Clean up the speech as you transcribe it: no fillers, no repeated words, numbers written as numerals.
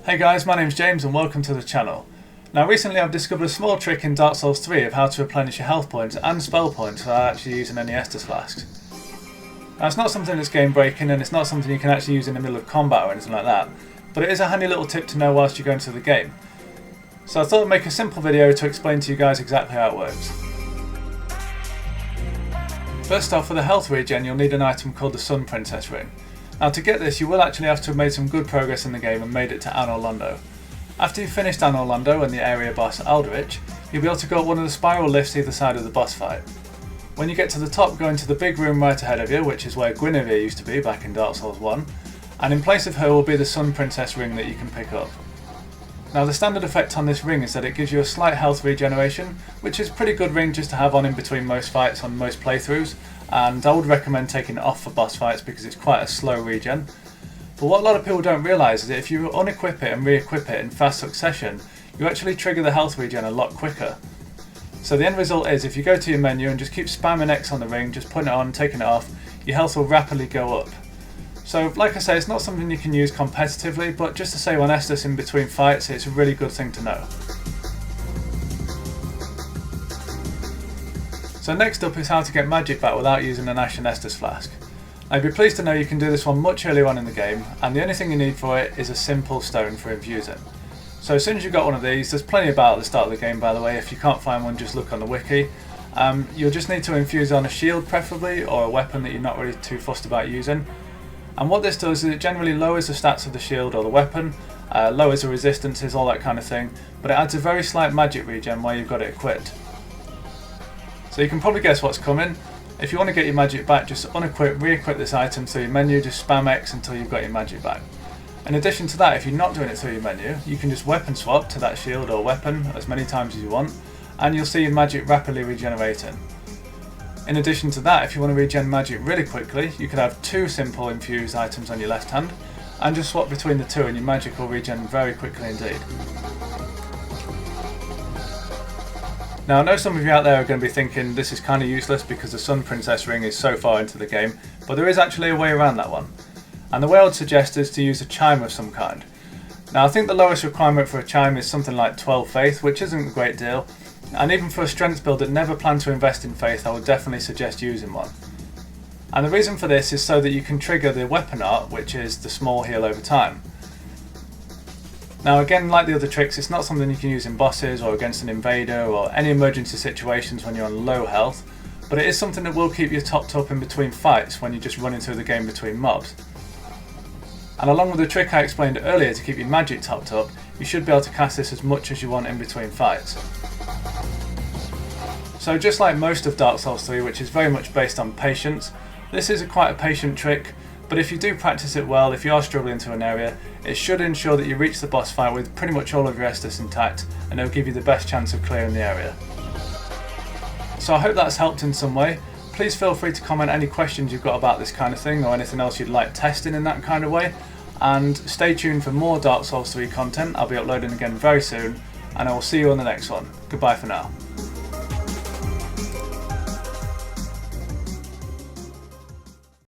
Hey guys, my name's James and welcome to the channel. Now recently I've discovered a small trick in Dark Souls 3 of how to replenish your health points and spell points without actually using any Estus flasks. Now it's not something that's game breaking and it's not something you can actually use in the middle of combat or anything like that, but it is a handy little tip to know whilst you go into the game. So I thought I'd make a simple video to explain to you guys exactly how it works. First off, for the health regen you'll need an item called the Sun Princess Ring. Now to get this you will actually have to have made some good progress in the game and made it to Anor Londo. After you've finished Anor Londo and the area boss Aldrich, you'll be able to go up one of the spiral lifts either side of the boss fight. When you get to the top, go into the big room right ahead of you, which is where Guinevere used to be back in Dark Souls 1, and in place of her will be the Sun Princess Ring that you can pick up. Now the standard effect on this ring is that it gives you a slight health regeneration, which is a pretty good ring just to have on in between most fights on most playthroughs, and I would recommend taking it off for boss fights because it's quite a slow regen. But what a lot of people don't realise is that if you unequip it and re-equip it in fast succession, you actually trigger the health regen a lot quicker. So the end result is if you go to your menu and just keep spamming X on the ring, just putting it on, taking it off, your health will rapidly go up. So like I say, it's not something you can use competitively, but just to save on Estus in between fights, it's a really good thing to know. So next up is how to get magic back without using an Ashen Estus flask. I'd be pleased to know you can do this one much earlier on in the game, and the only thing you need for it is a simple stone for infusing. So as soon as you've got one of these, there's plenty about at the start of the game by the way, if you can't find one just look on the wiki. You'll just need to infuse on a shield preferably, or a weapon that you're not really too fussed about using. And what this does is it generally lowers the stats of the shield or the weapon, lowers the resistances, all that kind of thing, but it adds a very slight magic regen while you've got it equipped. So you can probably guess what's coming. If you want to get your magic back, just unequip, re-equip this item through your menu, just spam X until you've got your magic back. In addition to that, if you're not doing it through your menu, you can just weapon swap to that shield or weapon as many times as you want, and you'll see your magic rapidly regenerating. In addition to that, if you want to regen magic really quickly, you could have two simple infused items on your left hand, and just swap between the two and your magic will regen very quickly indeed. Now I know some of you out there are going to be thinking this is kind of useless because the Sun Princess Ring is so far into the game, but there is actually a way around that one. And the way I would suggest is to use a chime of some kind. Now I think the lowest requirement for a chime is something like 12 faith, which isn't a great deal, and even for a strength build that never planned to invest in faith, I would definitely suggest using one. And the reason for this is so that you can trigger the weapon art, which is the small heal over time. Now again, like the other tricks, it's not something you can use in bosses or against an invader or any emergency situations when you're on low health, but it is something that will keep you topped up in between fights when you're just running through the game between mobs. And along with the trick I explained earlier to keep your magic topped up, you should be able to cast this as much as you want in between fights. So just like most of Dark Souls 3, which is very much based on patience, this is quite a patient trick, but if you do practice it well, if you are struggling to an area, it should ensure that you reach the boss fight with pretty much all of your Estus intact, and it'll give you the best chance of clearing the area. So I hope that's helped in some way. Please feel free to comment any questions you've got about this kind of thing or anything else you'd like testing in that kind of way, and stay tuned for more Dark Souls 3 content. I'll be uploading again very soon, and I will see you on the next one. Goodbye for now.